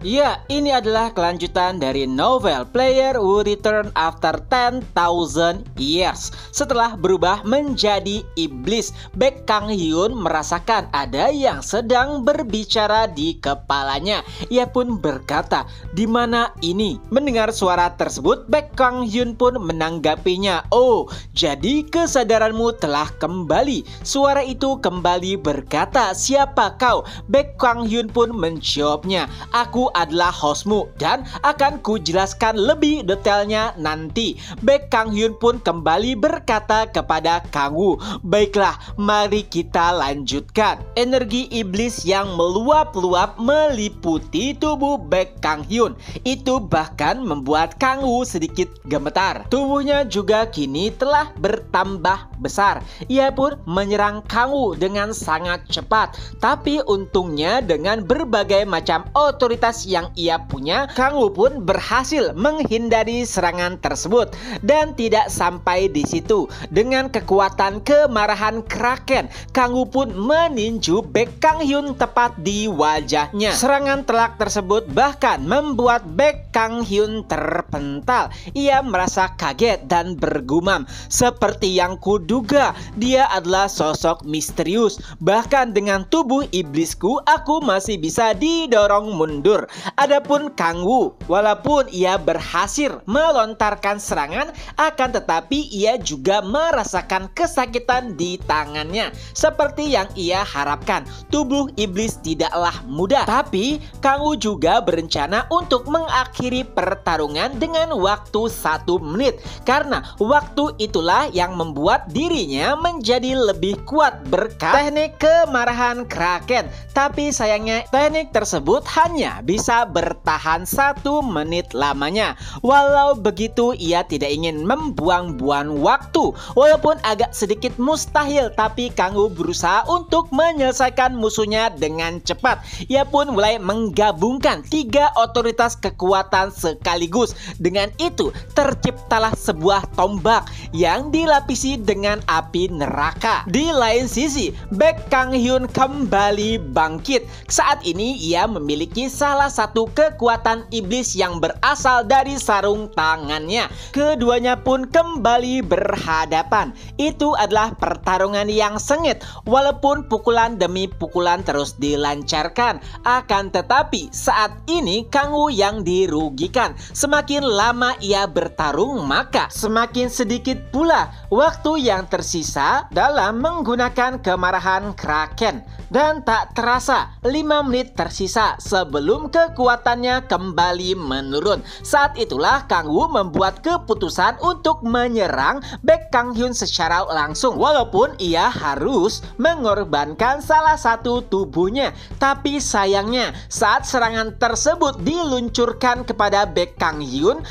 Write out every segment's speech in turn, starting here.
Ya, ini adalah kelanjutan dari novel Player Who Return After 10,000 Years. Setelah berubah menjadi iblis, Baek Kang Hyun merasakan ada yang sedang berbicara di kepalanya. Ia pun berkata, "Di mana ini?" Mendengar suara tersebut, Baek Kang Hyun pun menanggapinya, "Oh, jadi kesadaranmu telah kembali." Suara itu kembali berkata, "Siapa kau?" Baek Kang Hyun pun menjawabnya, "Aku adalah hostmu dan akan kujelaskan lebih detailnya nanti." Baek Kang Hyun pun kembali berkata kepada Kang Woo, "Baiklah, mari kita lanjutkan." Energi iblis yang meluap-luap meliputi tubuh Baek Kang Hyun. Itu bahkan membuat Kang Woo sedikit gemetar. Tubuhnya juga kini telah bertambah besar. Ia pun menyerang Kang Woo dengan sangat cepat. Tapi untungnya dengan berbagai macam otoritas yang ia punya, Kang Woo pun berhasil menghindari serangan tersebut. Dan tidak sampai di situ, dengan kekuatan kemarahan Kraken, Kang Woo pun meninju Baek Kang Hyun tepat di wajahnya. Serangan telak tersebut bahkan membuat Baek Kang Hyun terpental. Ia merasa kaget dan bergumam, "Seperti yang kuduga, dia adalah sosok misterius. Bahkan dengan tubuh iblisku, aku masih bisa didorong mundur." Adapun Kang Woo, walaupun ia berhasil melontarkan serangan, akan tetapi ia juga merasakan kesakitan di tangannya. Seperti yang ia harapkan, tubuh iblis tidaklah mudah. Tapi Kang Woo juga berencana untuk mengakhiri pertarungan dengan waktu 1 menit. Karena waktu itulah yang membuat dirinya menjadi lebih kuat berkat teknik kemarahan Kraken. Tapi sayangnya teknik tersebut hanya bisa bertahan 1 menit lamanya. Walau begitu, ia tidak ingin membuang-buang waktu. Walaupun agak sedikit mustahil, tapi Kang Woo berusaha untuk menyelesaikan musuhnya dengan cepat. Ia pun mulai menggabungkan 3 otoritas kekuatan sekaligus. Dengan itu terciptalah sebuah tombak yang dilapisi dengan api neraka. Di lain sisi, Baek Kang Hyun kembali bangkit. Saat ini ia memiliki salah satu kekuatan iblis yang berasal dari sarung tangannya. Keduanya pun kembali berhadapan. Itu adalah pertarungan yang sengit. Walaupun pukulan demi pukulan terus dilancarkan, akan tetapi saat ini Kang Woo yang dirugikan. Semakin lama ia bertarung, maka semakin sedikit pula waktu yang tersisa dalam menggunakan kemarahan Kraken. Dan tak terasa 5 menit tersisa sebelum kekuatannya kembali menurun. Saat itulah Kang Woo membuat keputusan untuk menyerang Baek Kang Hyun secara langsung. Walaupun ia harus mengorbankan salah satu tubuhnya. Tapi sayangnya saat serangan tersebut diluncurkan kepada Baek Kang Hyun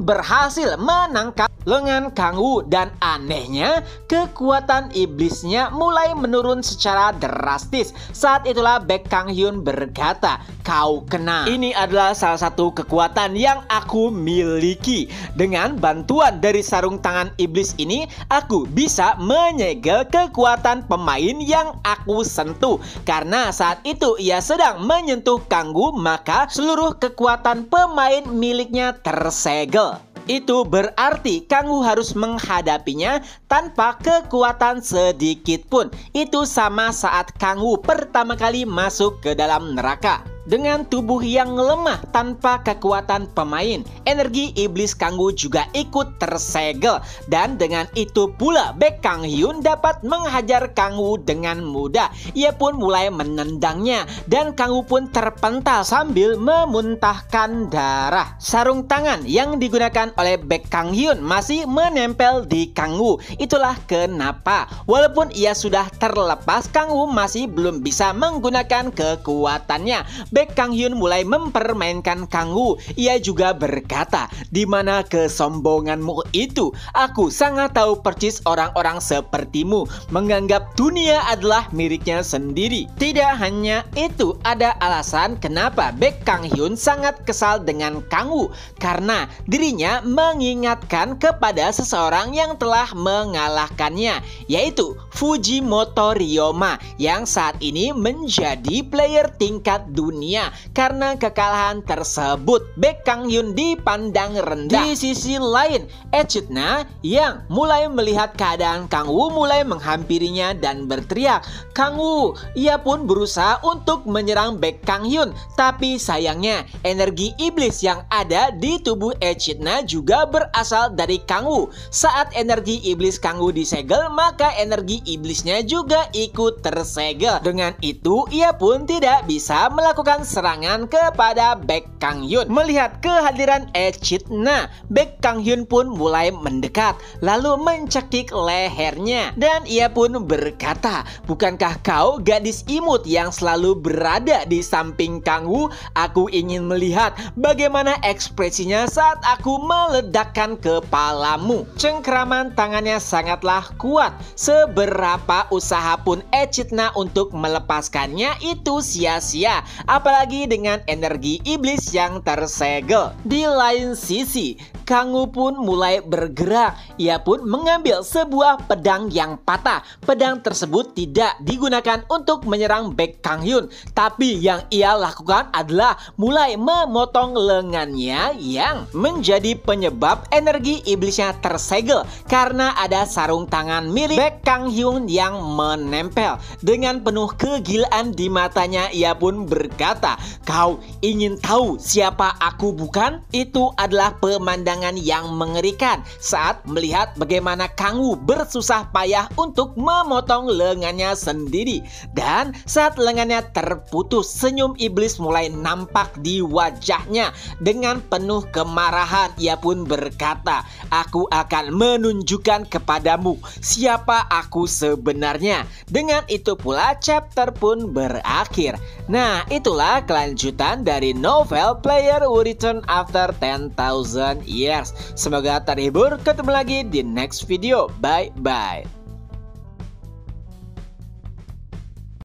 berhasil menangkap lengan Kang Woo. Dan anehnya kekuatan iblisnya mulai menurun secara drastis. Saat itulah Baek Kang Hyun berkata, "Kau kena. Ini adalah salah satu kekuatan yang aku miliki. Dengan bantuan dari sarung tangan iblis ini, aku bisa menyegel kekuatan pemain yang aku sentuh." Karena saat itu ia sedang menyentuh Kang Woo, maka seluruh kekuatan pemain miliknya tersegel. Itu berarti Kang Woo harus menghadapinya tanpa kekuatan sedikit pun. Itu sama saat Kang Woo pertama kali masuk ke dalam neraka. Dengan tubuh yang lemah tanpa kekuatan pemain, energi iblis Kang Woo juga ikut tersegel. Dan dengan itu pula Baek Kang Hyun dapat menghajar Kang Woo dengan mudah. Ia pun mulai menendangnya dan Kang Woo pun terpental sambil memuntahkan darah. Sarung tangan yang digunakan oleh Baek Kang Hyun masih menempel di Kang Woo. Itulah kenapa walaupun ia sudah terlepas, Kang Woo masih belum bisa menggunakan kekuatannya. Baek Kang Hyun mulai mempermainkan Kang Woo. Ia juga berkata, "Di mana kesombonganmu itu? Aku sangat tahu persis orang-orang sepertimu menganggap dunia adalah miliknya sendiri." Tidak hanya itu, ada alasan kenapa Baek Kang Hyun sangat kesal dengan Kang Woo. Karena dirinya mengingatkan kepada seseorang yang telah mengalahkannya, yaitu Fujimoto Ryoma, yang saat ini menjadi player tingkat dunia dunia karena kekalahan tersebut. Baek Kang Hyun dipandang rendah. Di sisi lain, Echidna yang mulai melihat keadaan Kang Woo mulai menghampirinya dan berteriak, "Kang Woo!" Ia pun berusaha untuk menyerang Baek Kang Hyun, tapi sayangnya energi iblis yang ada di tubuh Echidna juga berasal dari Kang Woo. Saat energi iblis Kang Woo disegel, maka energi iblisnya juga ikut tersegel. Dengan itu, ia pun tidak bisa melakukan serangan kepada Baek Kang Hyun. Melihat kehadiran Echidna, Baek Kang Hyun pun mulai mendekat, lalu mencekik lehernya. Dan ia pun berkata, "Bukankah kau gadis imut yang selalu berada di samping Kang Woo? Aku ingin melihat bagaimana ekspresinya saat aku meledakkan kepalamu." Cengkraman tangannya sangatlah kuat. Seberapa usaha pun Echidna untuk melepaskannya itu sia-sia, apalagi dengan energi iblis yang tersegel. Di lain sisi, Kang Woo pun mulai bergerak. Ia pun mengambil sebuah pedang yang patah. Pedang tersebut tidak digunakan untuk menyerang Baek Kang Hyun, tapi yang ia lakukan adalah mulai memotong lengannya yang menjadi penyebab energi iblisnya tersegel karena ada sarung tangan milik Baek Kang Hyun yang menempel. Dengan penuh kegilaan di matanya, ia pun berkata, "Kau ingin tahu siapa aku bukan?" Itu adalah pemandangan yang mengerikan saat melihat bagaimana Kang Woo bersusah payah untuk memotong lengannya sendiri. Dan saat lengannya terputus, senyum iblis mulai nampak di wajahnya. Dengan penuh kemarahan, ia pun berkata, "Aku akan menunjukkan kepadamu siapa aku sebenarnya." Dengan itu pula chapter pun berakhir. Nah, itulah kelanjutan dari novel Player Who Return After 10,000 Years. Semoga terhibur. Ketemu lagi di next video. Bye bye.